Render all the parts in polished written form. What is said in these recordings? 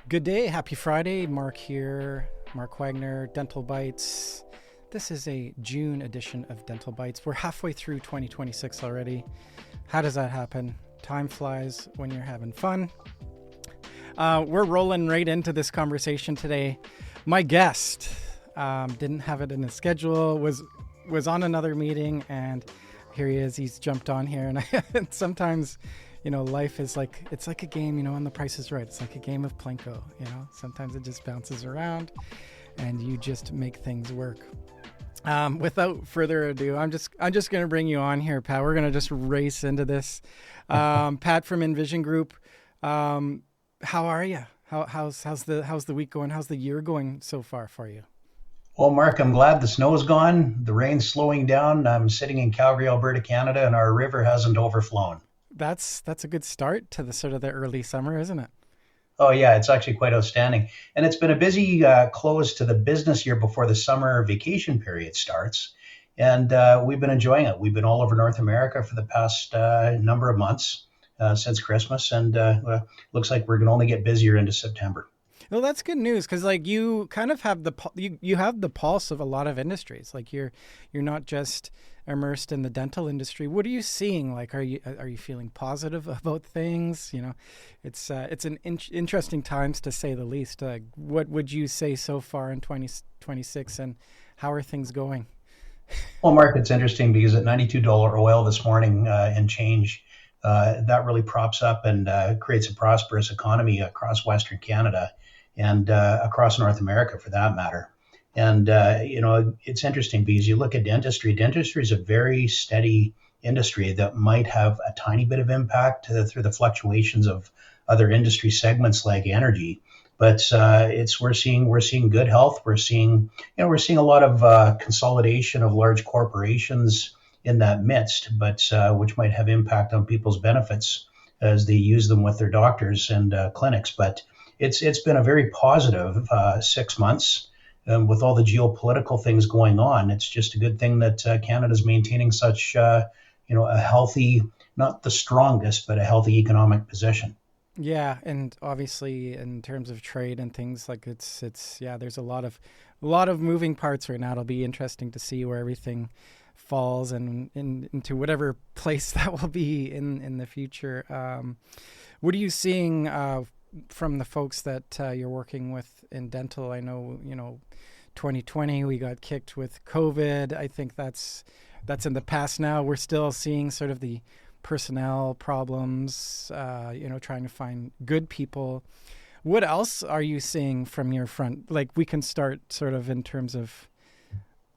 Good day, happy Friday. Marc here, Marc Wagner, DentalBytes. This is a June edition of DentalBytes. We're halfway through 2026 already. How does that happen? Time flies when you're having fun. We're rolling right into this conversation today. My guest didn't have it in his schedule, was on another meeting, and here he is. He's jumped on here, and sometimes, life is it's like a game, and The Price is Right. It's like a game of Plinko, Sometimes it just bounces around, and you just make things work. Without further ado, I'm just going to bring you on here, Pat. We're going to just race into this. Pat from Envision Group. How are you? How's the week going? How's the year going so far for you? Well, Mark, I'm glad the snow's gone. The rain's slowing down. I'm sitting in Calgary, Alberta, Canada, and our river hasn't overflown. That's a good start to the early summer, isn't it? Oh, yeah, it's actually quite outstanding. And it's been a busy close to the business year before the summer vacation period starts. And we've been enjoying it. We've been all over North America for the past number of months since Christmas. And looks like we're going to only get busier into September. Well, that's good news because you kind of have you have the pulse of a lot of industries. You're not just immersed in the dental industry. What are you seeing? Are you feeling positive about things? It's an interesting times to say the least. What would you say so far in 2026, and how are things going? Well, Mark, it's interesting because at $92 oil this morning and change, that really props up and creates a prosperous economy across Western Canada and across North America for that matter. And, it's interesting because you look at dentistry. Dentistry is a very steady industry that might have a tiny bit of impact through the fluctuations of other industry segments like energy. But we're seeing good health. We're seeing a lot of consolidation of large corporations in that midst, but which might have impact on people's benefits as they use them with their doctors and clinics. But it's been a very positive 6 months. With all the geopolitical things going on, it's just a good thing that Canada's maintaining such, a healthy, not the strongest, but a healthy economic position. Yeah, and obviously in terms of trade and things there's a lot of moving parts right now. It'll be interesting to see where everything falls and into whatever place that will be in the future. What are you seeing from the folks that you're working with in dental? I know, 2020 we got kicked with COVID. I think that's in the past now. We're still seeing sort of the personnel problems, trying to find good people. What else are you seeing from your front? We can start sort of in terms of,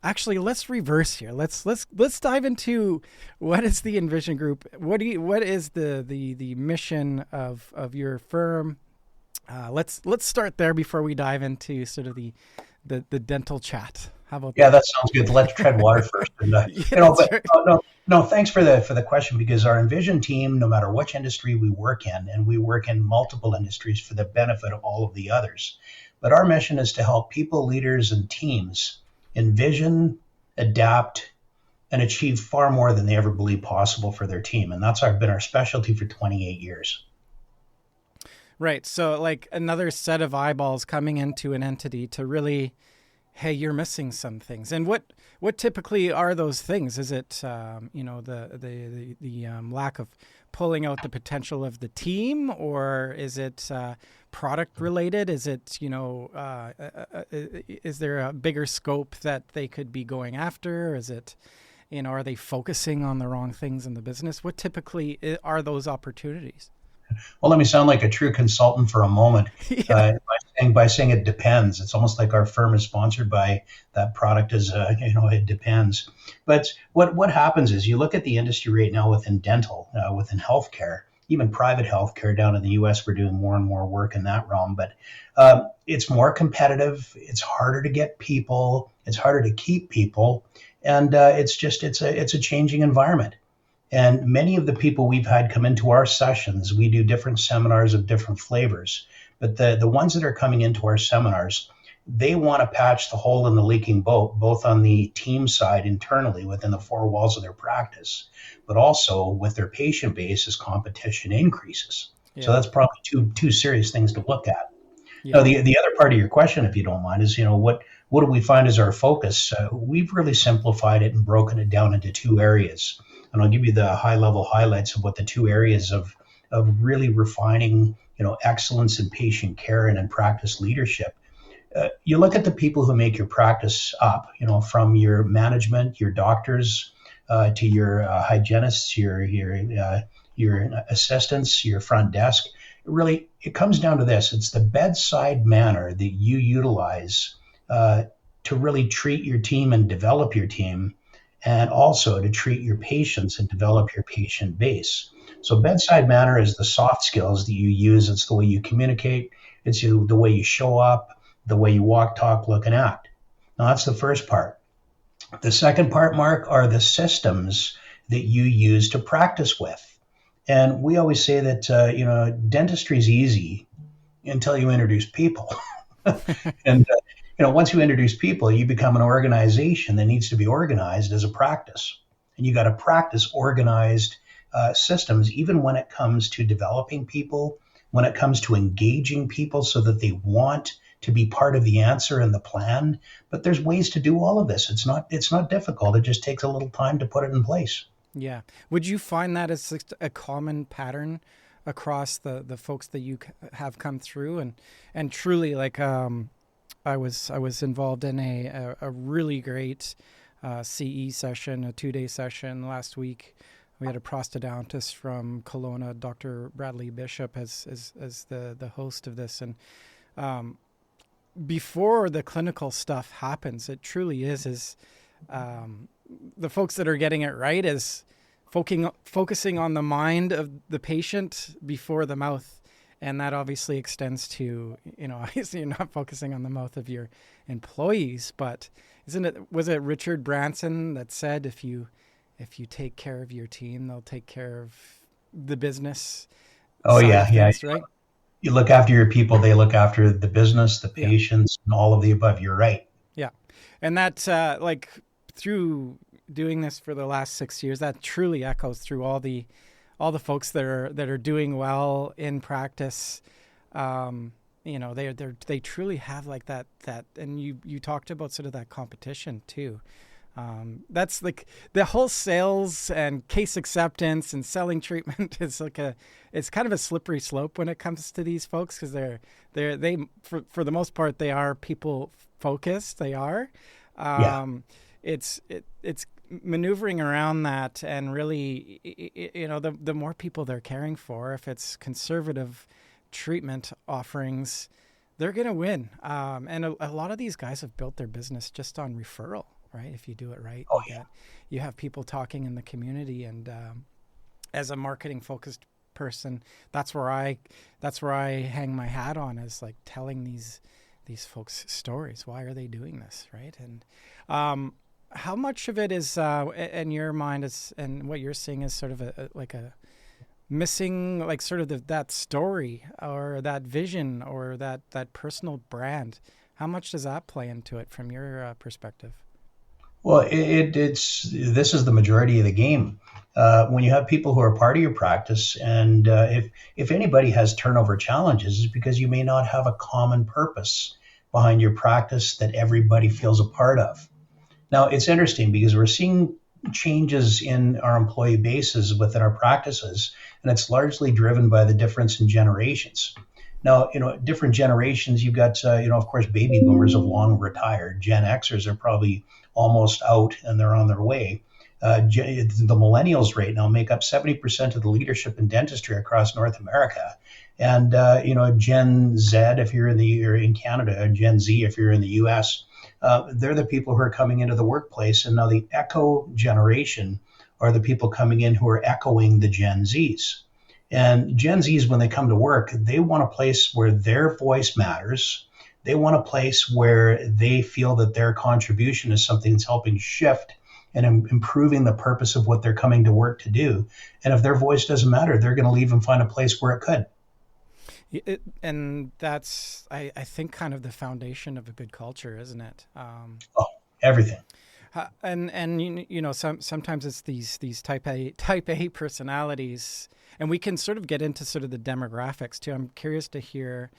actually, let's reverse here. Let's dive into what is the Envision Group? What is the mission of your firm? Let's start there before we dive into sort of the dental chat. How about that? Yeah, that sounds good. Let's tread water first. And, no, thanks for the question, because our Envision team, no matter which industry we work in, and we work in multiple industries for the benefit of all of the others, but our mission is to help people, leaders, and teams envision, adapt, and achieve far more than they ever believed possible for their team. And that's been our specialty for 28 years. Right. So another set of eyeballs coming into an entity to really, hey, you're missing some things. And what typically are those things? Is it, the lack of pulling out the potential of the team, or is it product related? Is it, is there a bigger scope that they could be going after? Is it, are they focusing on the wrong things in the business? What typically are those opportunities? Well, let me sound like a true consultant for a moment. Yeah. By saying it depends. It's almost like our firm is sponsored by that product as, it depends. But what happens is you look at the industry right now within dental, within healthcare, even private healthcare down in the U.S., we're doing more and more work in that realm. But it's more competitive. It's harder to get people. It's harder to keep people. And it's a changing environment. And many of the people we've had come into our sessions, we do different seminars of different flavors. But the ones that are coming into our seminars, they want to patch the hole in the leaking boat, both on the team side internally within the four walls of their practice, but also with their patient base as competition increases. Yeah. So that's probably two serious things to look at. Now, Yeah. the other part of your question, if you don't mind, is what do we find is our focus? We've really simplified it and broken it down into two areas, and I'll give you the high level highlights of what the two areas of really refining excellence in patient care and in practice leadership. You look at the people who make your practice up, from your management, your doctors, to your hygienists, your assistants, your front desk. Really, it comes down to this: it's the bedside manner that you utilize to really treat your team and develop your team, and also to treat your patients and develop your patient base. So, bedside manner is the soft skills that you use. It's the way you communicate. It's the way you show up, the way you walk, talk, look, and act. Now, that's the first part. The second part, Mark, are the systems that you use to practice with. And we always say that, dentistry is easy until you introduce people. And, once you introduce people, you become an organization that needs to be organized as a practice. And you got to practice organized systems, even when it comes to developing people, when it comes to engaging people so that they want to be part of the answer and the plan. But there's ways to do all of this. It's not difficult. It just takes a little time to put it in place. Yeah. Would you find that as a common pattern across the folks that you have come through? And truly, like, I was involved in a really great CE session, a 2-day session last week. We had a prosthodontist from Kelowna, Dr. Bradley Bishop, as the host of this. And before the clinical stuff happens, it truly is the folks that are getting it right is focusing on the mind of the patient before the mouth. And that obviously extends to, obviously you're not focusing on the mouth of your employees, but was it Richard Branson that said, if you take care of your team, they'll take care of the business? Oh, yeah. Things, right? You look after your people, they look after the business, the patients, and all of the above. You're right. Yeah. And that, through doing this for the last 6 years, that truly echoes through all the folks that are doing well in practice. They truly have like that, and you talked about sort of that competition too. That's like the whole sales and case acceptance and selling treatment is it's kind of a slippery slope when it comes to these folks, because they for the most part, they are people focused. They are. It's maneuvering around that, and really, the more people they're caring for, if it's conservative treatment offerings, they're going to win. And a lot of these guys have built their business just on referral, right? If you do it right, you have people talking in the community. And as a marketing focused person, that's where I hang my hat on, is like telling these folks stories. Why are they doing this, right? And how much of it is in your mind and what you're seeing is sort of a missing, like sort of that story or that vision or that personal brand? How much does that play into it from your perspective? Well, this is the majority of the game. When you have people who are part of your practice, and if anybody has turnover challenges, it's because you may not have a common purpose behind your practice that everybody feels a part of. Now, it's interesting because we're seeing changes in our employee bases within our practices, and it's largely driven by the difference in generations. Now, different generations, you've got, of course, baby boomers have long retired. Gen Xers are probably almost out and they're on their way. The millennials right now make up 70% of the leadership in dentistry across North America. And, Gen Z, if you're in Canada, and Gen Z, if you're in the US, they're the people who are coming into the workplace. And now the Echo generation are the people coming in who are echoing the Gen Zs. And Gen Zs, when they come to work, they want a place where their voice matters. They want a place where they feel that their contribution is something that's helping shift and improving the purpose of what they're coming to work to do. And if their voice doesn't matter, they're going to leave and find a place where it could. And that's, I think, kind of the foundation of a good culture, isn't it? Everything. And sometimes it's these type A personalities, and we can sort of get into sort of the demographics too. I'm curious to hear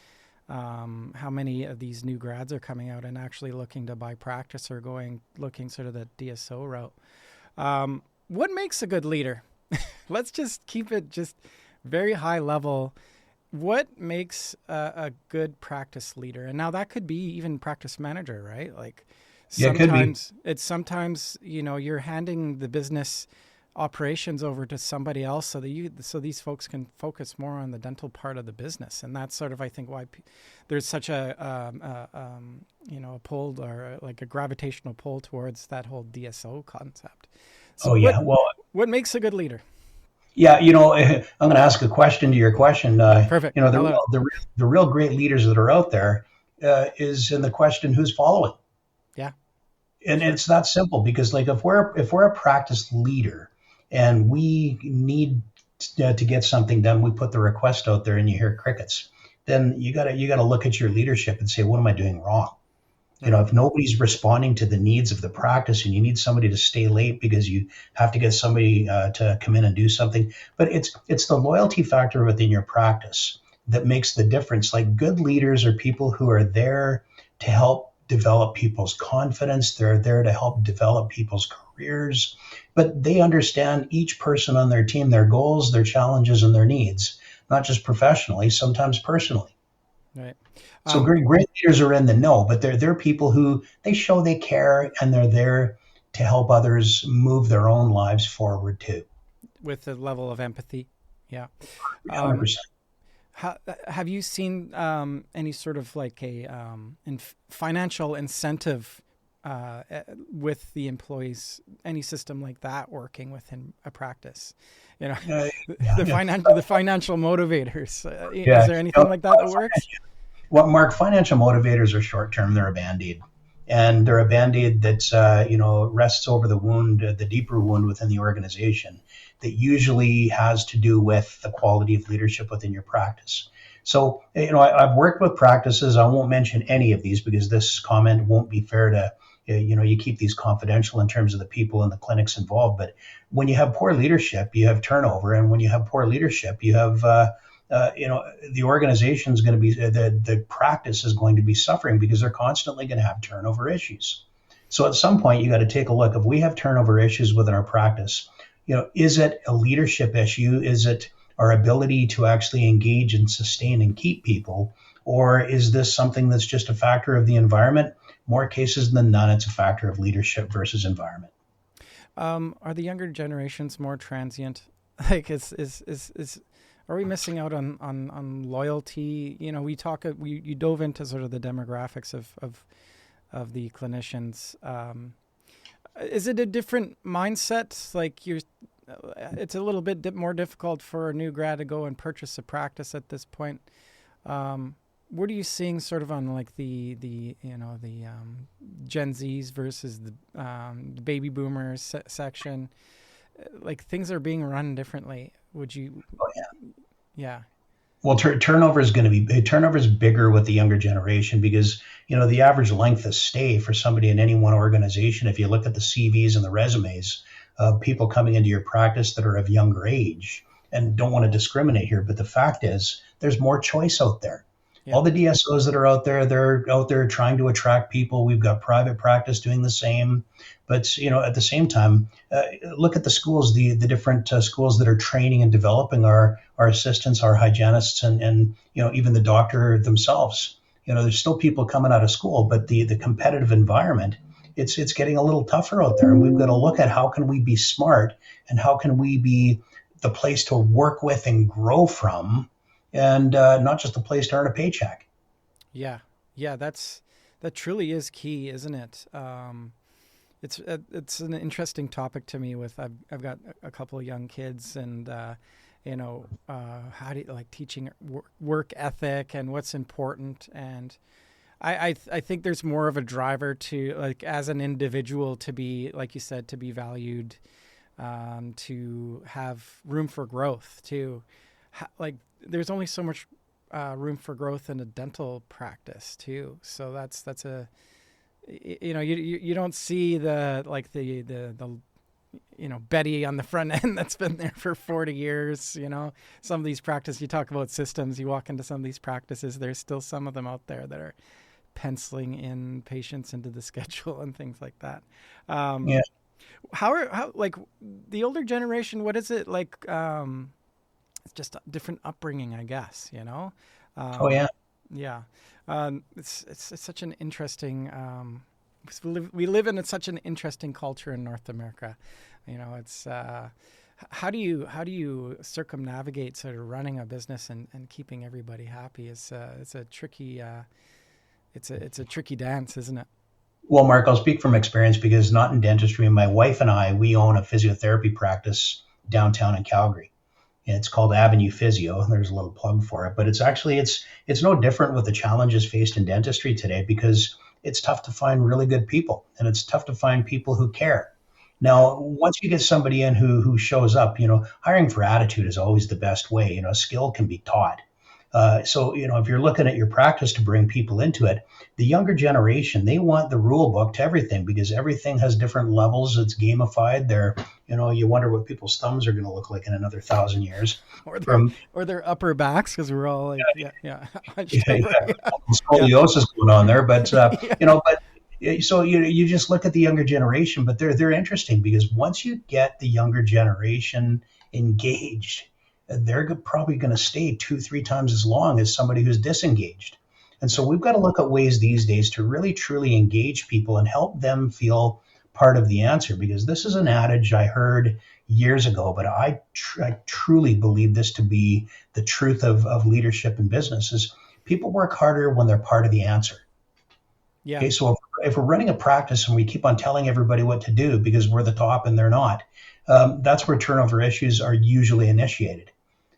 how many of these new grads are coming out and actually looking to buy practice or looking sort of the DSO route. What makes a good leader? Let's just keep it just very high level. What makes a good practice leader? And now that could be even practice manager, right? Like sometimes, you're handing the business operations over to somebody else so these folks can focus more on the dental part of the business. And that's sort of, I think, why there's such a pull, or like a gravitational pull towards that whole DSO concept. So what makes a good leader? Yeah, I'm going to ask a question to your question. Perfect. The real great leaders that are out there is in the question, who's following? Yeah. And It's that simple, because like if we're a practice leader and we need to get something done, we put the request out there and you hear crickets. Then you got to look at your leadership and say, what am I doing wrong? If nobody's responding to the needs of the practice and you need somebody to stay late because you have to get somebody to come in and do something, but it's the loyalty factor within your practice that makes the difference. Like, good leaders are people who are there to help develop people's confidence. They're there to help develop people's careers, but they understand each person on their team, their goals, their challenges, and their needs, not just professionally, sometimes personally. Right. So great leaders are in the know, but they're people who they show they care, and they're there to help others move their own lives forward too. With a level of empathy. Yeah. 100%. Have you seen any sort of like a financial incentive with the employees, any system like that working within a practice? The financial motivators. Is there anything like that works? Well, Mark, financial motivators are short-term. They're a Band-Aid. And they're a Band-Aid that, rests over the wound, the deeper wound within the organization that usually has to do with the quality of leadership within your practice. So, I've worked with practices. I won't mention any of these because this comment won't be fair to, you keep these confidential in terms of the people and the clinics involved. But when you have poor leadership, you have turnover. And when you have poor leadership, you have the organization is going to be, the practice is going to be suffering because they're constantly going to have turnover issues. So at some point, you got to take a look. If we have turnover issues within our practice, is it a leadership issue? Is it our ability to actually engage and sustain and keep people? Or is this something that's just a factor of the environment? More cases than none, it's a factor of leadership versus environment. Are the younger generations more transient? Like, are we missing out on loyalty? You dove into sort of the demographics of the clinicians. Is it a different mindset? Like, it's a little bit more difficult for a new grad to go and purchase a practice at this point. What are you seeing sort of on like the Gen Zs versus the baby boomers section? Like, things are being run differently. Would you? Oh, yeah. Yeah. Well, turnover is bigger with the younger generation because, the average length of stay for somebody in any one organization, if you look at the CVs and the resumes of people coming into your practice that are of younger age, and don't want to discriminate here, but the fact is there's more choice out there. Yeah. All the DSOs that are out there, they're out there trying to attract people. We've got private practice doing the same. But, at the same time, look at the schools, the different schools that are training and developing our assistants, our hygienists, and even the doctor themselves. There's still people coming out of school, but the competitive environment, it's getting a little tougher out there. And we've got to look at how can we be smart and how can we be the place to work with and grow from, and not just a place to earn a paycheck. Yeah, that truly is key, isn't it? It's an interesting topic to me. I've got a couple of young kids, and how do you like teaching work ethic and what's important. And I think there's more of a driver to, like, as an individual, to be, like you said, to be valued, to have room for growth, there's only so much room for growth in a dental practice too. So that's you don't see the Betty on the front end that's been there for 40 years. Some of these practices, you talk about systems, you walk into some of these practices, there's still some of them out there that are penciling in patients into the schedule and things like that. Yeah. How like the older generation, what is it like? It's just a different upbringing, I guess, Oh yeah. Yeah. It's such an interesting, we live in such an interesting culture in North America. It's, how do you circumnavigate sort of running a business and keeping everybody happy? It's a tricky dance, isn't it? Well, Mark, I'll speak from experience because not in dentistry. My wife and I, we own a physiotherapy practice downtown in Calgary. It's called Avenue Physio. There's a little plug for it, but it's no different with the challenges faced in dentistry today because it's tough to find really good people and it's tough to find people who care. Now, once you get somebody in who shows up, hiring for attitude is always the best way. Skill can be taught. So, if you're looking at your practice to bring people into it, the younger generation, they want the rule book to everything because everything has different levels. It's gamified. You wonder what people's thumbs are going to look like in another 1,000 years. Or their upper backs, because we're all like, scoliosis going on there. But, so you just look at the younger generation, but they're interesting because once you get the younger generation engaged, they're probably going to stay 2-3 times as long as somebody who's disengaged. And so we've got to look at ways these days to really truly engage people and help them feel part of the answer, because this is an adage I heard years ago, but I truly believe this to be the truth of leadership in business is people work harder when they're part of the answer. Yeah. Okay, so if we're running a practice and we keep on telling everybody what to do because we're the top and they're not, that's where turnover issues are usually initiated.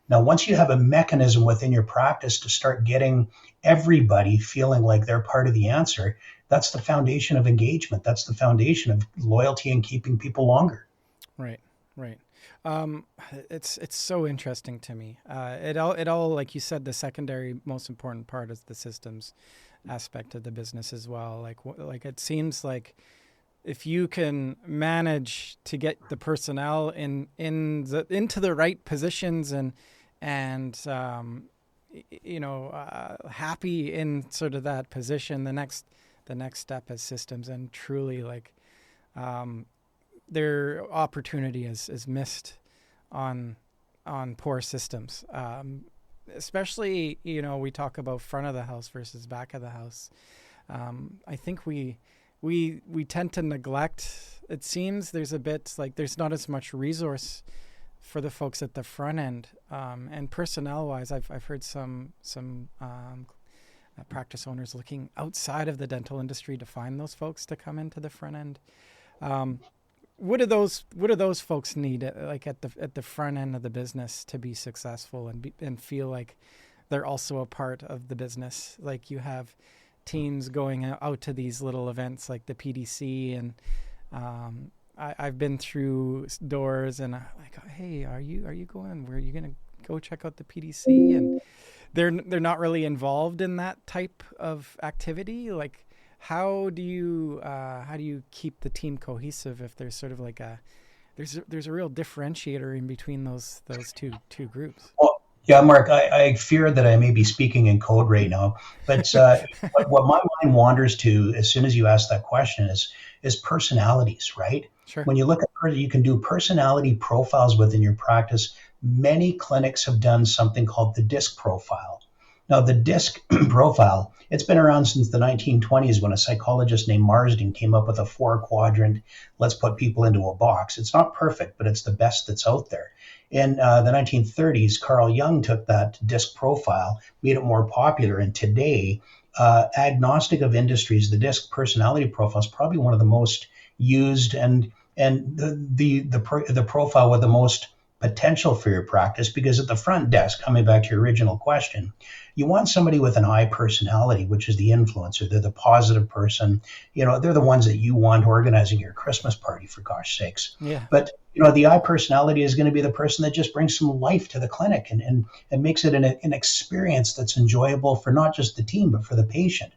Now, once you have a mechanism within your practice to start getting everybody feeling like they're part of the answer, that's the foundation of engagement. That's the foundation of loyalty and keeping people longer. Right. It's so interesting to me. It all, like you said, the secondary most important part is the systems aspect of the business as well. Like it seems like if you can manage to get the personnel into the right positions and happy in sort of that position, the next step is systems, and truly their opportunity is missed on poor systems. Especially, we talk about front of the house versus back of the house. I think we tend to neglect. It seems there's a bit like there's not as much resource for the folks at the front end, and personnel wise, I've heard some practice owners looking outside of the dental industry to find those folks to come into the front end. What do those folks need, like at the front end of the business, to be successful and feel like they're also a part of the business? Like you have teams going out to these little events like the PDC, and I've been through doors and I'm like, hey, are you going? Where are you going to go check out the PDC? And they're not really involved in that type of activity. Like, how do you keep the team cohesive if there's sort of like there's a real differentiator in between those two groups? Well, yeah, Mark, I fear that I may be speaking in code right now, but what my mind wanders to as soon as you ask that question is personalities, right? Sure. When you look at you can do personality profiles within your practice. Many clinics have done something called the DISC profile. Now, the DISC profile, it's been around since the 1920s when a psychologist named Marsden came up with a 4-quadrant, let's put people into a box. It's not perfect, but it's the best that's out there. In the 1930s, Carl Jung took that DISC profile, made it more popular, and today, agnostic of industries, the DISC personality profile is probably one of the most used and the profile with the most potential for your practice, because at the front desk, coming back to your original question, you want somebody with an I personality, which is the influencer. They're the positive person. They're the ones that you want organizing your Christmas party, for gosh sakes. Yeah. But, the I personality is going to be the person that just brings some life to the clinic and makes it an experience that's enjoyable for not just the team, but for the patient.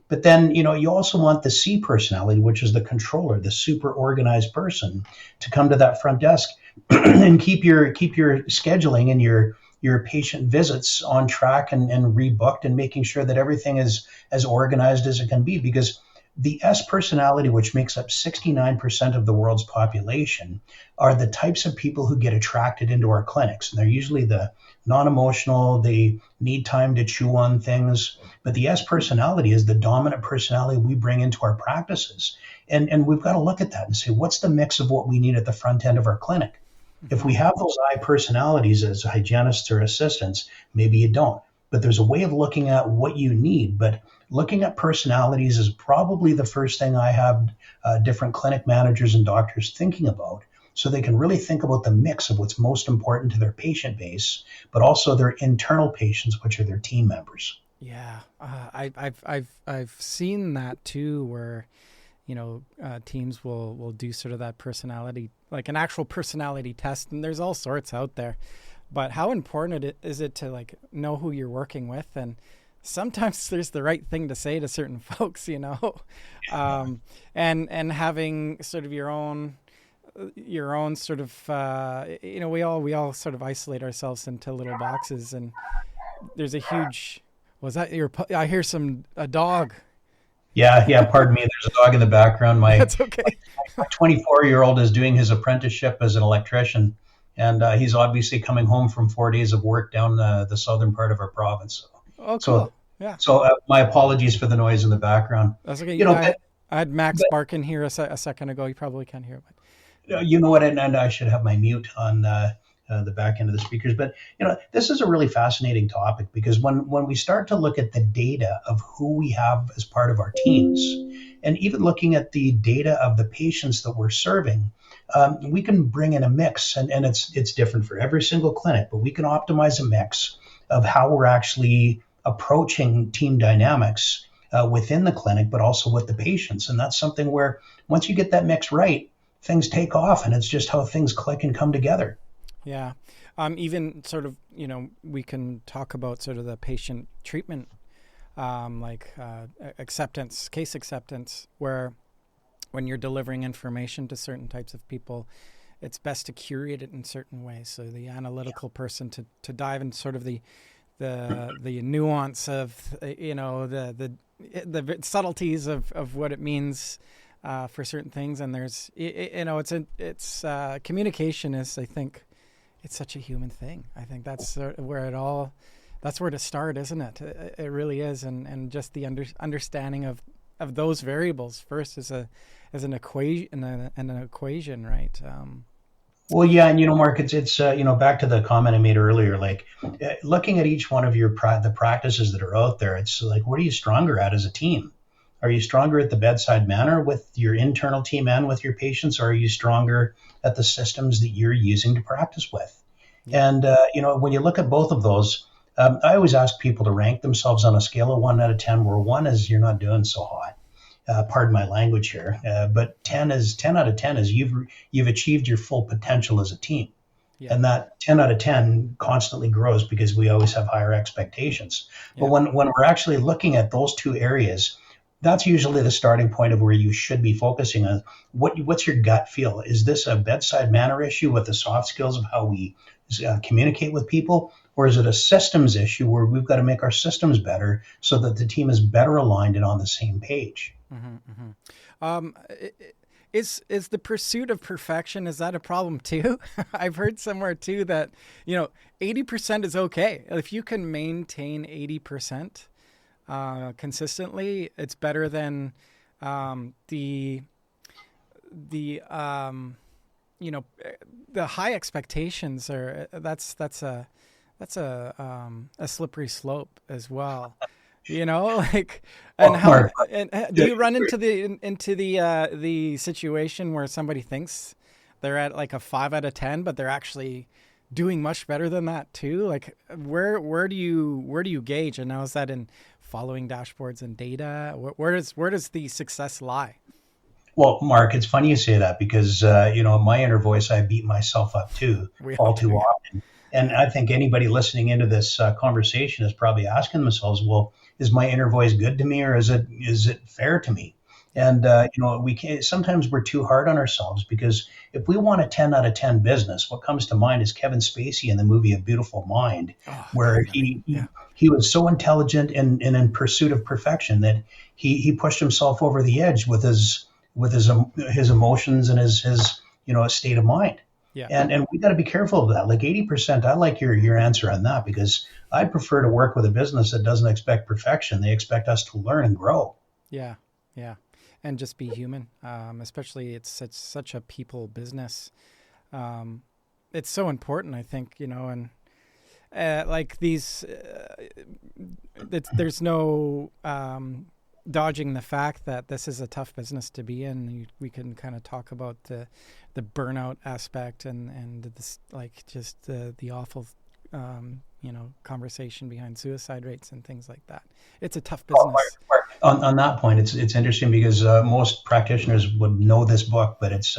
But then, you also want the C personality, which is the controller, the super organized person, to come to that front desk and keep your scheduling and your patient visits on track and rebooked, and making sure that everything is as organized as it can be. Because the S personality, which makes up 69% of the world's population, are the types of people who get attracted into our clinics. And they're usually the non-emotional, they need time to chew on things. But the S personality is the dominant personality we bring into our practices. And we've got to look at that and say, what's the mix of what we need at the front end of our clinic? If we have those I personalities as hygienists or assistants, maybe you don't. But there's a way of looking at what you need. But looking at personalities is probably the first thing I have different clinic managers and doctors thinking about, so they can really think about the mix of what's most important to their patient base, but also their internal patients, which are their team members. Yeah, I've seen that too, where teams will do sort of that personality, like an actual personality test, and there's all sorts out there. But how important is it to like know who you're working with? And sometimes there's the right thing to say to certain folks, and having sort of your own sort of, we all sort of isolate ourselves into little boxes, and there's a huge, I hear a dog. Yeah. Pardon me. There's a dog in the background. That's okay. My 24-year-old is doing his apprenticeship as an electrician, and he's obviously coming home from 4 days of work down the southern part of our province. Oh, cool. So, yeah. So my apologies for the noise in the background. That's okay. I had Max barking here a second ago. You probably can't hear it. You know what? And I should have my mute on the back end of the speakers. But this is a really fascinating topic, because when we start to look at the data of who we have as part of our teams, and even looking at the data of the patients that we're serving, we can bring in a mix, and it's different for every single clinic, but we can optimize a mix of how we're actually approaching team dynamics within the clinic, but also with the patients. And that's something where once you get that mix right, things take off, and it's just how things click and come together. Yeah. Even sort of, we can talk about sort of the patient treatment, acceptance, case acceptance, where when you're delivering information to certain types of people, it's best to curate it in certain ways. So the analytical person to dive in sort of the nuance of, the subtleties of what it means for certain things. And there's, it's communication is, I think, it's such a human thing. I think that's where that's where to start, isn't it? It really is. And just the understanding of those variables first as an equation and an equation, right? Well, yeah. And, Mark, it's back to the comment I made earlier, like looking at each one of the practices that are out there, it's like, what are you stronger at as a team? Are you stronger at the bedside manner with your internal team and with your patients, or are you stronger at the systems that you're using to practice with? Yeah. And, when you look at both of those, I always ask people to rank themselves on a scale of 1 out of 10, where 1 is you're not doing so hot. Pardon my language here, but 10 out of 10 is you've achieved your full potential as a team. Yeah. And that 10 out of 10 constantly grows because we always have higher expectations. Yeah. But when we're actually looking at those two areas, that's usually the starting point of where you should be focusing on. What's your gut feel? Is this a bedside manner issue with the soft skills of how we communicate with people? Or is it a systems issue where we've got to make our systems better so that the team is better aligned and on the same page? Mm-hmm, mm-hmm. Is the pursuit of perfection, is that a problem too? I've heard somewhere too that, 80% is okay. If you can maintain 80%, consistently, it's better than the high expectations are. That's a slippery slope as well. Do you run into the situation where somebody thinks they're at like a 5 out of 10, but they're actually doing much better than that too? Like where do you gauge? And how is that in following dashboards and data? Where does the success lie? Well, Mark, it's funny you say that because, in my inner voice, I beat myself up too, all too often. And I think anybody listening into this conversation is probably asking themselves, well, is my inner voice good to me, or is it fair to me? Yeah. And we can sometimes we're too hard on ourselves, because if we want a 10 out of 10 business, what comes to mind is Kevin Spacey in the movie A Beautiful Mind, Oh, where definitely. Yeah. he was so intelligent and in pursuit of perfection that he pushed himself over the edge with his emotions and his state of mind. Yeah. And we got to be careful of that. Like 80%, I like your answer on that, because I prefer to work with a business that doesn't expect perfection. They expect us to learn and grow. Yeah. Yeah. And just be human. Especially it's such a people business. Um, it's so important, I think, and like these, there's no dodging the fact that this is a tough business to be in. We can kind of talk about the burnout aspect and this, like, just the awful conversation behind suicide rates and things like that. It's a tough Oh, business. on that point, it's interesting because most practitioners would know this book, but it's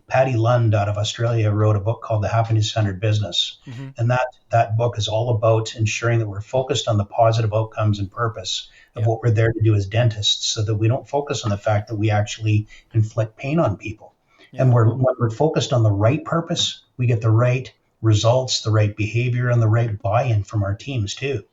Patty Lund out of Australia wrote a book called The Happiness Centered Business, Hmm. and that book is all about ensuring that we're focused on the positive outcomes and purpose of Yeah. what we're there to do as dentists, so that we don't focus on the fact that we actually inflict pain on people. And Yeah. when we're focused on the right purpose, we get the right results, the right behavior, and the right buy-in from our teams too.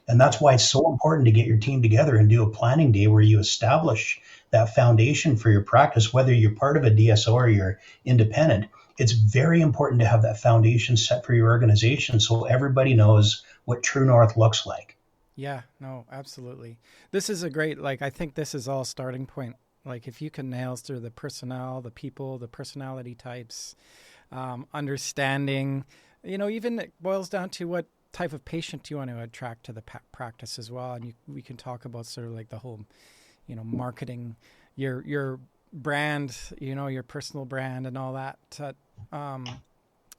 And Yeah. that's why it's so important to get your team together and do a planning day where you establish that foundation for your practice, whether you're part of a DSO or you're independent. It's very important to have that foundation set for your organization so everybody knows what True North looks like. Yeah, no, absolutely. This is a great, like, I think this is all starting point. Like, if you can nail through the personnel, the people, the personality types, understanding, even it boils down to what type of patient you want to attract to the practice as well. And we can talk about sort of like the whole, marketing, your brand, your personal brand and all that.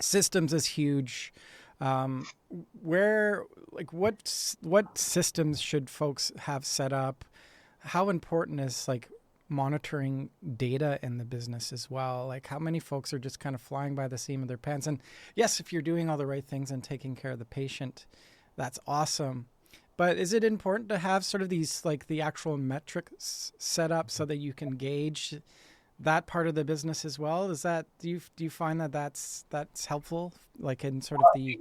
Systems is huge. Um, where, like, what systems should folks have set up? How important is, like, monitoring data in the business as well? Like, how many folks are just kind of flying by the seam of their pants? And yes, if you're doing all the right things and taking care of the patient, that's awesome. But is it important to have sort of these, like, the actual metrics set up so that you can gauge that part of the business as well? Do you find that that's helpful, like, in sort of the...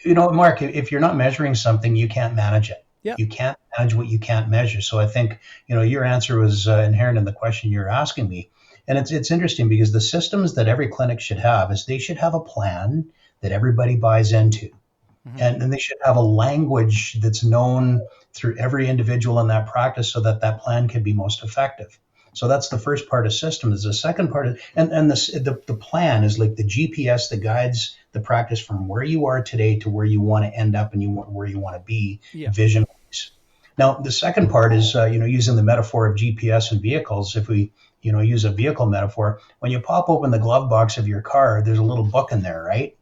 Mark, if you're not measuring something, you can't manage it. Yeah. You can't manage what you can't measure. So I think, your answer was inherent in the question you're asking me. And it's interesting because the systems that every clinic should have is they should have a plan that everybody buys into. Mm-hmm. And they should have a language that's known through every individual in that practice so that that plan can be most effective. So that's the first part of systems. The second part of, and the plan is like the GPS that guides the practice from where you are today to where you want to end up and where you want to be, Yeah. vision wise. Now, the second part is, using the metaphor of GPS and vehicles. If we, use a vehicle metaphor, when you pop open the glove box of your car, there's a little book in there, right?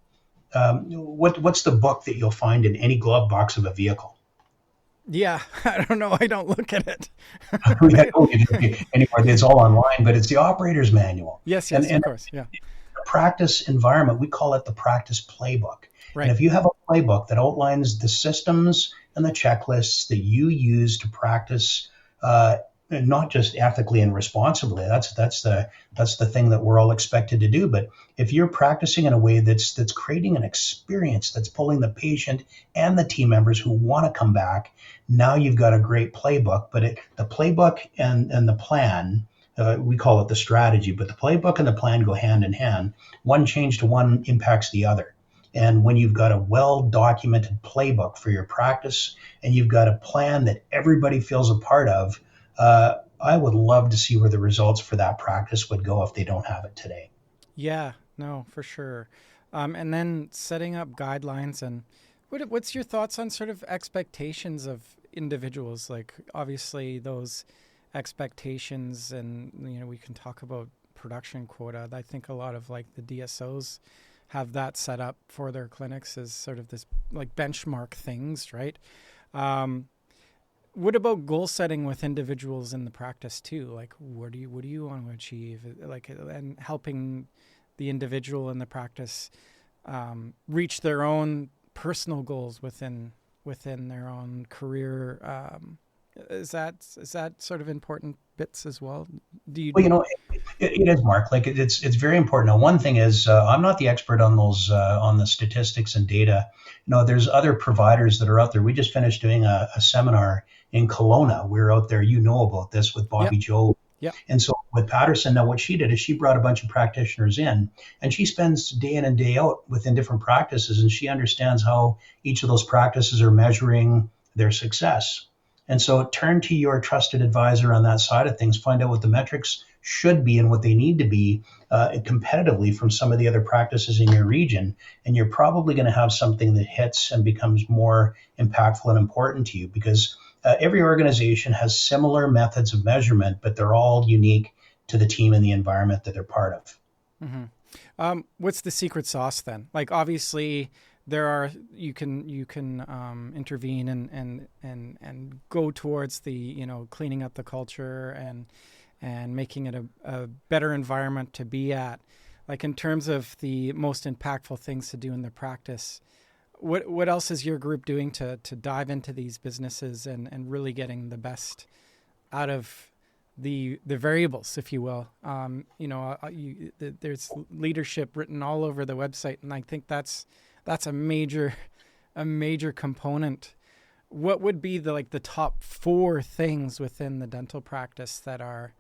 What's the book that you'll find in any glove box of a vehicle? Yeah, I don't know. I don't look at it. Anyway, it's all online, but it's the operator's manual. Yes, And of course. Yeah. the practice environment, we call it the practice playbook. Right. And if you have a playbook that outlines the systems and the checklists that you use to practice, not just ethically and responsibly, that's the thing that we're all expected to do. But if you're practicing in a way that's creating an experience that's pulling the patient and the team members who want to come back, now you've got a great playbook. But the playbook and the plan, we call it the strategy, but the playbook and the plan go hand in hand. One change to one impacts the other. And when you've got a well-documented playbook for your practice and you've got a plan that everybody feels a part of, I would love to see where the results for that practice would go if they don't have it today. Yeah, no, for sure. And then setting up guidelines, and what's your thoughts on sort of expectations of individuals? Like, obviously those expectations, and, we can talk about production quota. I think a lot of, like, the DSOs have that set up for their clinics as sort of this, like, benchmark things, right? What about goal setting with individuals in the practice too? Like, what do you want to achieve? Like, and helping the individual in the practice reach their own personal goals within their own career. Is that sort of important bits as well? Do you? Well, it is, Mark. Like it's very important. Now, one thing is, I'm not the expert on those on the statistics and data. There's other providers that are out there. We just finished doing a seminar in Kelowna. We were out there. You know about this with Bobby Yep. Joe. Yep. And so with Patterson, now what she did is she brought a bunch of practitioners in, and she spends day in and day out within different practices, and she understands how each of those practices are measuring their success. And so turn to your trusted advisor on that side of things, find out what the metrics should be and what they need to be competitively from some of the other practices in your region. And you're probably going to have something that hits and becomes more impactful and important to you, because every organization has similar methods of measurement, but they're all unique to the team and the environment that they're part of. Mm-hmm. What's the secret sauce then? Like, obviously, you can intervene and go towards the cleaning up the culture and making it a better environment to be at. Like, in terms of the most impactful things to do in the practice, what else is your group doing to dive into these businesses and really getting the best out of the variables, if you will? There's leadership written all over the website, and I think that's a major component. What would be the top 4 things within the dental practice that are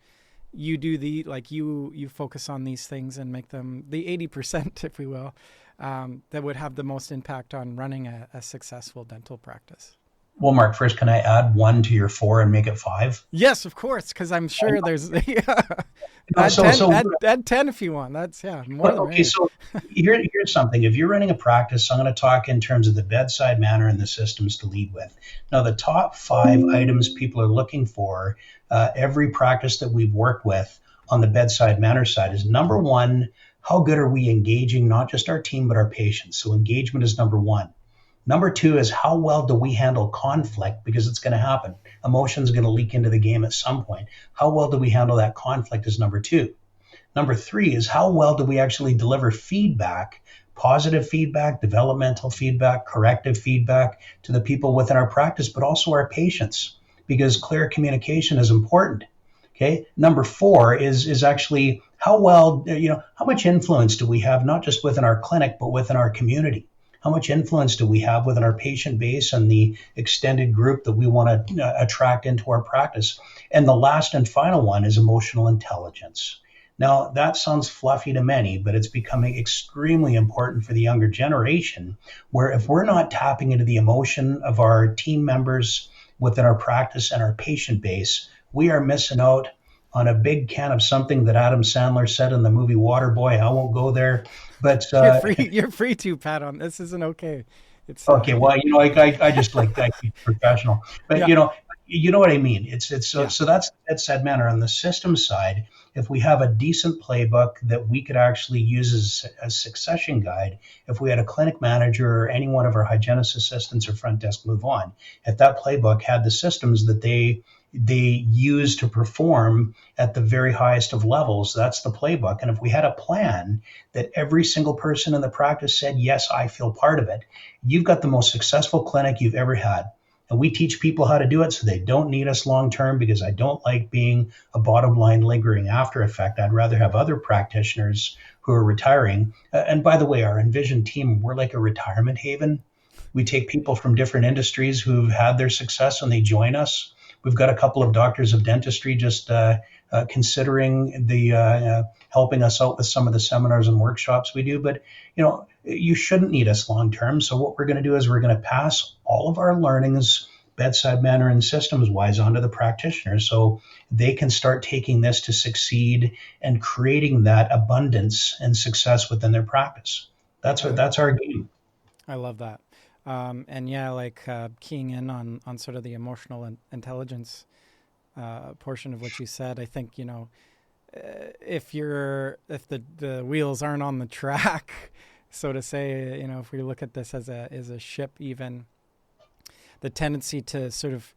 you focus on these things and make them the 80%, if we will, that would have the most impact on running a successful dental practice? Well, Mark, first, can I add 1 to your 4 and make it 5? Yes, of course, because I'm sure there's add 10 if you want. That's more than okay. So here's something. If you're running a practice, I'm going to talk in terms of the bedside manner and the systems to lead with. Now, the top 5 items people are looking for, every practice that we've worked with on the bedside manner side, is number 1, how good are we engaging not just our team but our patients? So engagement is number 1. Number 2 is how well do we handle conflict, because it's going to happen. Emotion's going to leak into the game at some point. How well do we handle that conflict is number 2. Number 3 is how well do we actually deliver feedback, positive feedback, developmental feedback, corrective feedback to the people within our practice, but also our patients, because clear communication is important. Okay. Number 4 is actually how well, how much influence do we have, not just within our clinic, but within our community? How much influence do we have within our patient base and the extended group that we want to attract into our practice? And the last and final one is emotional intelligence. Now, that sounds fluffy to many, but it's becoming extremely important for the younger generation, where if we're not tapping into the emotion of our team members within our practice and our patient base, we are missing out on a big can of something that Adam Sandler said in the movie Waterboy. I won't go there, but you're free to, Pat. On this isn't okay. It's okay. Well, I just like that professional, but you know what I mean. So that's bedside manner. On the system side, if we have a decent playbook that we could actually use as a succession guide, if we had a clinic manager or any one of our hygienist assistants or front desk move on, if that playbook had the systems that they use to perform at the very highest of levels, that's the playbook. And if we had a plan that every single person in the practice said, yes, I feel part of it, you've got the most successful clinic you've ever had. And we teach people how to do it so they don't need us long term, because I don't like being a bottom line lingering after effect. I'd rather have other practitioners who are retiring. And by the way, our Envision team, we're like a retirement haven. We take people from different industries who've had their success and they join us. We've got a couple of doctors of dentistry just considering the helping us out with some of the seminars and workshops we do. But, you shouldn't need us long term. So what we're going to do is we're going to pass all of our learnings, bedside manner and systems wise, onto the practitioners so they can start taking this to succeed and creating that abundance and success within their practice. That's our game. I love that. Keying in on sort of the emotional intelligence portion of what you said. I think, if the wheels aren't on the track, so to say, if we look at this as a ship, even the tendency to sort of,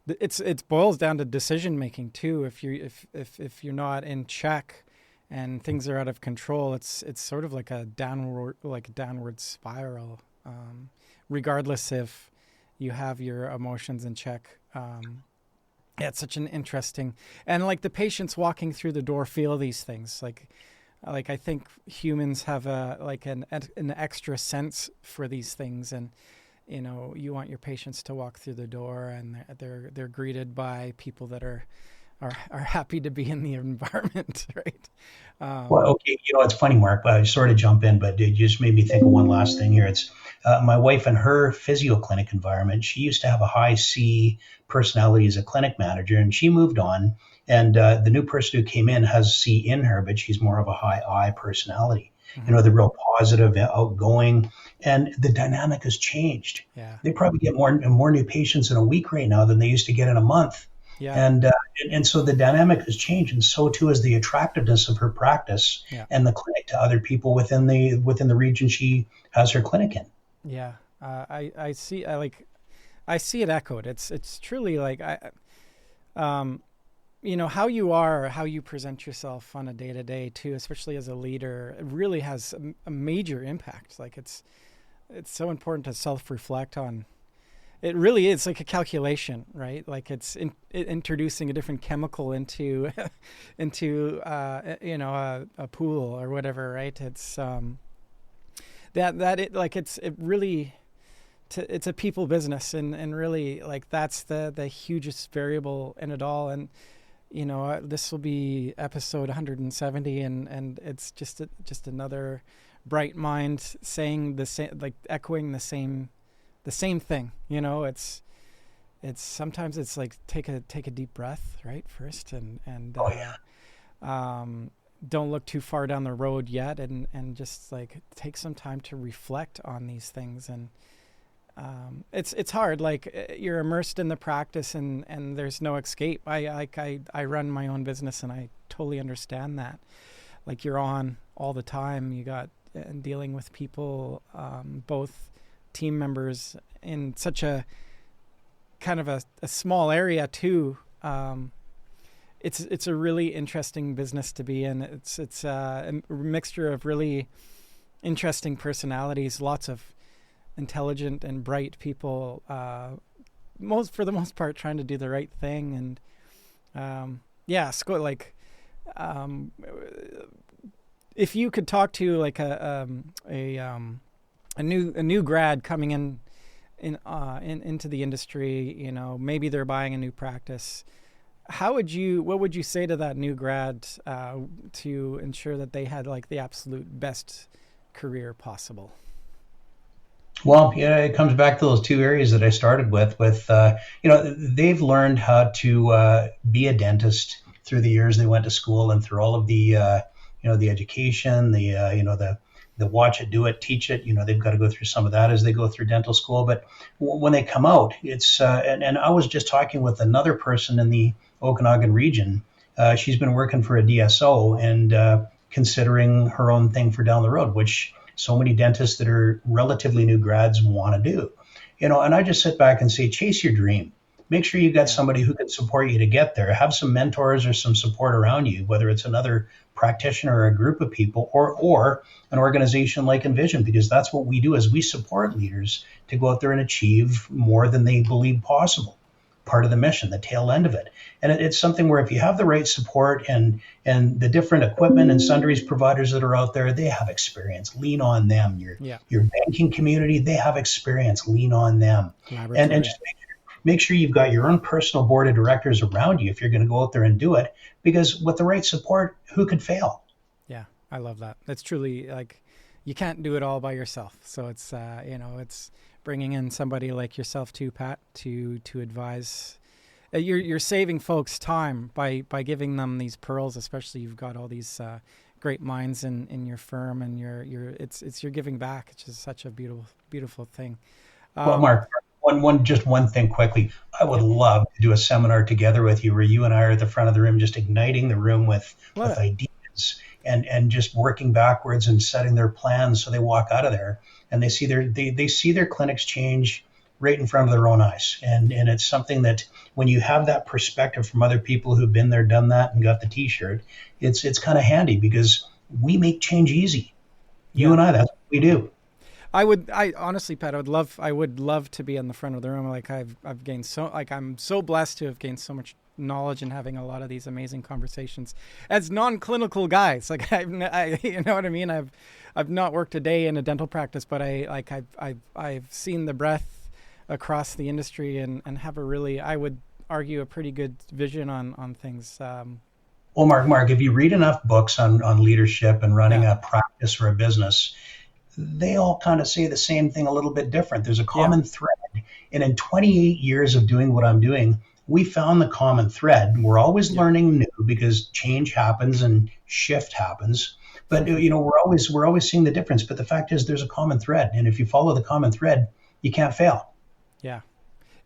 it boils down to decision making too. If you're not in check and things are out of control, it's sort of like a downward spiral. regardless if you have your emotions in check. It's such an interesting, and like the patients walking through the door feel these things. Like I think humans have an extra sense for these things, and you want your patients to walk through the door and they're greeted by people that are happy to be in the environment, right? Well, okay, it's funny, Mark, but I sort of jump in, but it just made me think of one last thing here. It's my wife and her physio clinic environment. She used to have a high C personality as a clinic manager, and she moved on. And the new person who came in has C in her, but she's more of a high I personality. Mm-hmm. The real positive, outgoing, and the dynamic has changed. Yeah. They probably get more new patients in a week right now than they used to get in a month. Yeah. And so the dynamic has changed, and so too is the attractiveness of her practice and the clinic to other people within the region she has her clinic in. Yeah, I see. I see it echoed. It's truly like how you are, how you present yourself on a day to day too, especially as a leader, it really has a major impact. Like it's so important to self-reflect on. It really is like a calculation, right? Like it's introducing a different chemical into a pool or whatever, right? It's it's a people business, and really like that's the hugest variable in it all. And this will be episode 170, and it's just another bright mind saying the same, like echoing the same thing. it's sometimes it's like take a deep breath, right, first, and don't look too far down the road yet, and just like take some time to reflect on these things. And it's hard, like you're immersed in the practice, and there's no escape. I run my own business, and I totally understand that. Like you're on all the time, you got and dealing with people, both team members in such a kind of a small area too. It's a really interesting business to be in. It's a mixture of really interesting personalities, lots of intelligent and bright people, for the most part trying to do the right thing. And if you could talk to like a new grad coming into the industry, maybe they're buying a new practice, what would you say to that new grad to ensure that they had like the absolute best career possible? Well, it comes back to those two areas that I started with they've learned how to be a dentist through the years they went to school, and through all of the the education, the watch it, do it, teach it. They've got to go through some of that as they go through dental school. But when they come out, it's and I was just talking with another person in the Okanagan region. She's been working for a DSO and considering her own thing for down the road, which so many dentists that are relatively new grads want to do. And I just sit back and say, chase your dream. Make sure you've got somebody who can support you to get there. Have some mentors or some support around you, whether it's another practitioner or a group of people, or an organization like Envision, because that's what we do, is we support leaders to go out there and achieve more than they believe possible. Part of the mission, the tail end of it. And it's something where if you have the right support and the different equipment and sundries providers that are out there, they have experience. Lean on them. Your banking community, they have experience. Lean on them. And just make sure you've got your own personal board of directors around you if you're going to go out there and do it, because with the right support, who could fail? Yeah, I love that. That's truly like, you can't do it all by yourself. So it's, it's bringing in somebody like yourself too, Pat, to advise. You're saving folks time by giving them these pearls, especially you've got all these great minds in your firm, and you're giving back. It's just such a beautiful thing. Well, Mark, one thing quickly. I would love to do a seminar together with you where you and I are at the front of the room, just igniting the room with ideas and just working backwards and setting their plans so they walk out of there and they see their clinics change right in front of their own eyes. And it's something that when you have that perspective from other people who've been there, done that, and got the T-shirt, it's kind of handy, because we make change easy. You and I, that's what we do. I honestly, Pat, I would love to be in the front of the room. Like I've gained I'm so blessed to have gained so much knowledge and having a lot of these amazing conversations as non-clinical guys. Like you know what I mean? I've not worked a day in a dental practice, but I've seen the breadth across the industry and have a really, I would argue, a pretty good vision on things. Well, Mark, if you read enough books on leadership and running a practice or a business, they all kind of say the same thing a little bit different. There's a common thread. And in 28 years of doing what I'm doing, we found the common thread. We're always learning new because change happens and shift happens. But we're always seeing the difference. But the fact is, there's a common thread, and if you follow the common thread, you can't fail.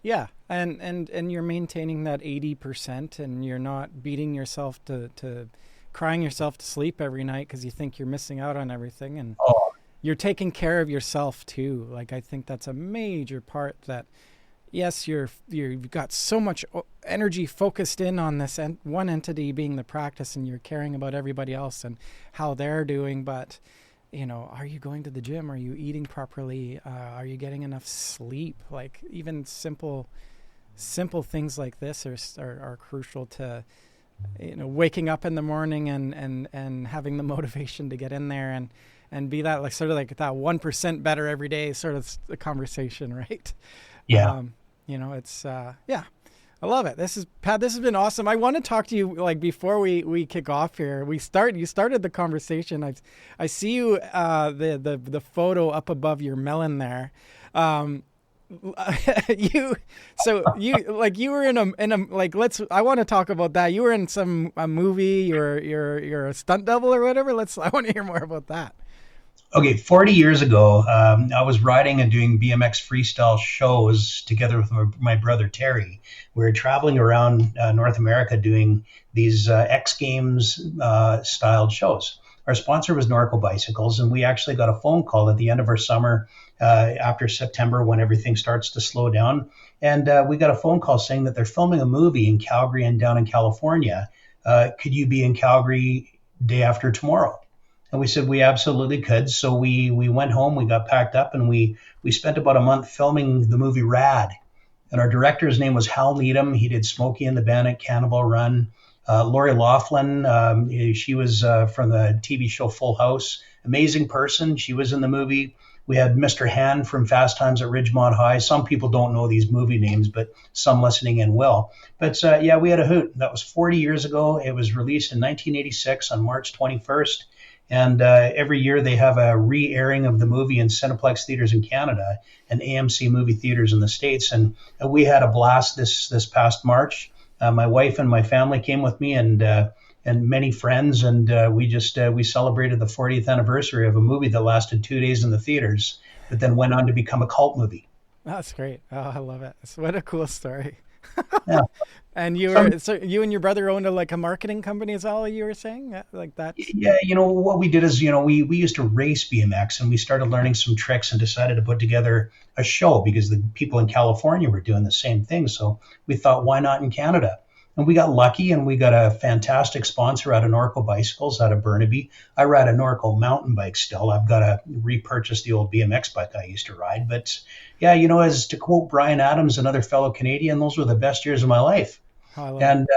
Yeah, and you're maintaining that 80%, and you're not beating yourself to crying yourself to sleep every night because you think you're missing out on everything, and you're taking care of yourself too. Like I think that's a major part. That yes, you've got so much energy focused in on this one entity being the practice, and you're caring about everybody else and how they're doing, but are you going to the gym? Are you eating properly? Are you getting enough sleep? Like even simple things like this are crucial to, waking up in the morning and having the motivation to get in there and be that sort of like that 1% better every day sort of a conversation, right? Yeah. It's I love it. Pat, this has been awesome. I want to talk to you before we kick off here. You started the conversation. I see you the photo up above your melon there. You were in a I want to talk about that. You were in a movie. You're a stunt double or whatever. I want to hear more about that. Okay, 40 years ago, I was riding and doing BMX freestyle shows together with my brother Terry. We were traveling around North America doing these X Games styled shows. Our sponsor was Norco Bicycles, and we actually got a phone call at the end of our summer after September when everything starts to slow down. And we got a phone call saying that they're filming a movie in Calgary and down in California. Could you be in Calgary day after tomorrow? And we said we absolutely could. So we went home, we got packed up, and we spent about a month filming the movie Rad. And our director's name was Hal Needham. He did Smokey and the Bandit, Cannonball Run. Lori Loughlin, she was from the TV show Full House. Amazing person. She was in the movie. We had Mr. Hand from Fast Times at Ridgemont High. Some people don't know these movie names, but some listening in will. But we had a hoot. That was 40 years ago. It was released in 1986 on March 21st. And every year they have a re-airing of the movie in Cineplex theaters in Canada and AMC movie theaters in the States. And we had a blast this past March. My wife and my family came with me, and many friends, and we celebrated the 40th anniversary of a movie that lasted 2 days in the theaters, but then went on to become a cult movie. That's great. Oh, I love it. What a cool story. Yeah. And you and your brother owned a marketing company as well, you were saying? Like that? Yeah, what we did is, we used to race BMX, and we started learning some tricks and decided to put together a show because the people in California were doing the same thing. So we thought, why not in Canada? And we got lucky, and we got a fantastic sponsor out of Norco Bicycles out of Burnaby. I ride a Norco mountain bike still. I've got to repurchase the old BMX bike I used to ride. But yeah, as to quote Brian Adams, another fellow Canadian, those were the best years of my life. And,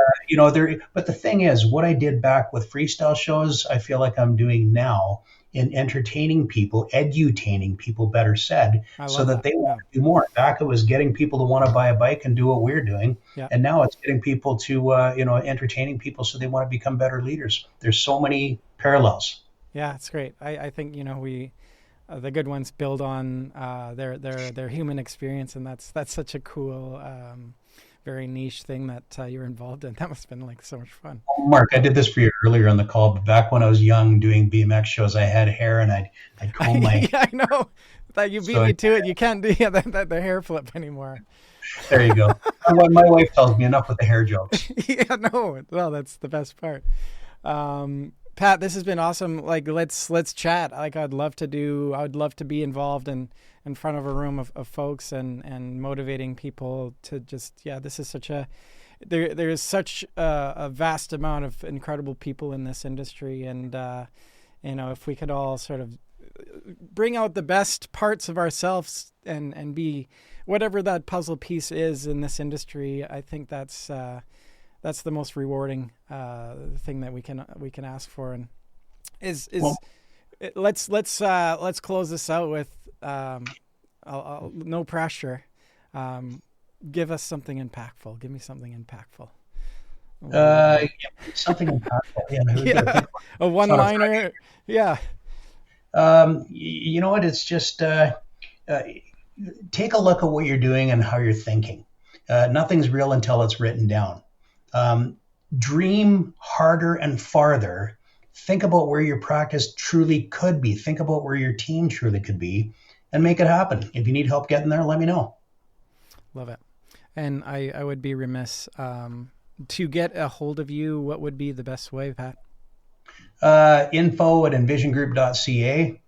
but the thing is, what I did back with freestyle shows, I feel like I'm doing now in entertaining people, edutaining people, better said, so that they want to do more. Back it was getting people to want to buy a bike and do what we're doing. Yeah. And now it's getting people to, entertaining people so they want to become better leaders. There's so many parallels. Yeah, it's great. I think, we, the good ones build on their human experience. And that's such a cool, very niche thing that you're involved in. That must have been so much fun. Mark, I did this for you earlier on the call, but back when I was young doing BMX shows, I had hair and I'd comb my yeah, I know. That you beat me to it. You can't do the hair flip anymore. There you go. My wife tells me enough with the hair jokes. Yeah, no. Well, that's the best part. Pat, this has been awesome. Let's chat. I'd love to be involved in front of a room of folks and motivating people to just, this is there is such a vast amount of incredible people in this industry. And, if we could all sort of bring out the best parts of ourselves and be whatever that puzzle piece is in this industry. I think that's the most rewarding thing that we can ask for. And let's close this out with no pressure. Give us something impactful. Give me something impactful. Something impactful. Yeah, a one-liner. Yeah. You know what? It's just take a look at what you're doing and how you're thinking. Nothing's real until it's written down. Dream harder and farther. Think about where your practice truly could be. Think about where your team truly could be, and make it happen. If you need help getting there, let me know. Love it. And I would be remiss to get a hold of you. What would be the best way, Pat? Info at envisiongroup.ca,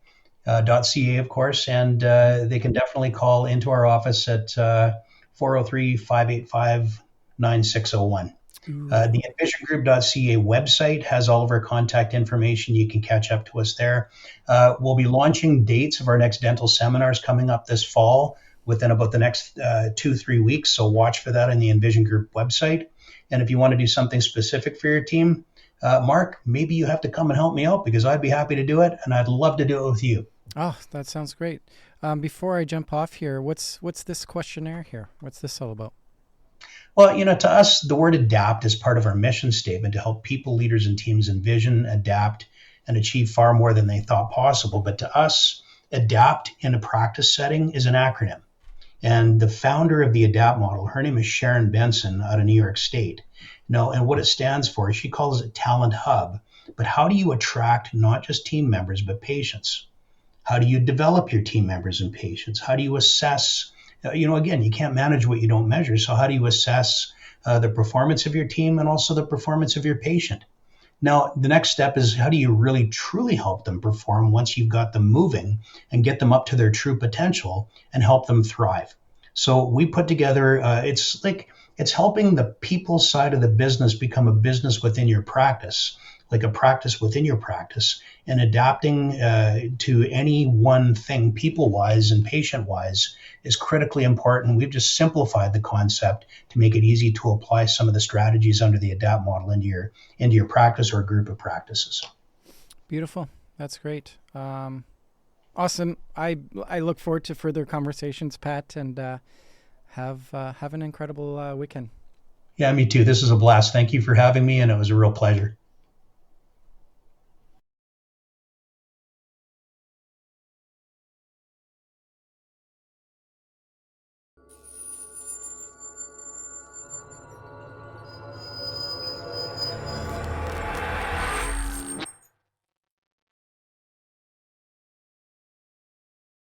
.ca, of course, and they can definitely call into our office at 403-585-9601. The envisiongroup.ca website has all of our contact information. You can catch up to us there. We'll be launching dates of our next dental seminars coming up this fall within about the next 2-3 weeks. So watch for that on the Envision Group website. And if you want to do something specific for your team, Marc, maybe you have to come and help me out, because I'd be happy to do it, and I'd love to do it with you. Oh, that sounds great. Before I jump off here, what's this questionnaire here? What's this all about? Well, to us, the word adapt is part of our mission statement to help people, leaders, and teams envision, adapt, and achieve far more than they thought possible. But to us, adapt in a practice setting is an acronym. And the founder of the ADAPT model, her name is Sharon Benson out of New York State. And what it stands for, she calls it Talent Hub. But how do you attract not just team members, but patients? How do you develop your team members and patients? How do you assess? Again, you can't manage what you don't measure. So how do you assess the performance of your team and also the performance of your patient? Now, the next step is, how do you really truly help them perform once you've got them moving and get them up to their true potential and help them thrive? So we put together, it's helping the people side of the business become a business within your practice, like a practice within your practice, and adapting to any one thing, people-wise and patient-wise, is critically important. We've just simplified the concept to make it easy to apply some of the strategies under the ADAPT model into your practice or group of practices. Beautiful. That's great. Awesome. I look forward to further conversations, Pat, and have an incredible weekend. Yeah, me too. This is a blast. Thank you for having me, and it was a real pleasure.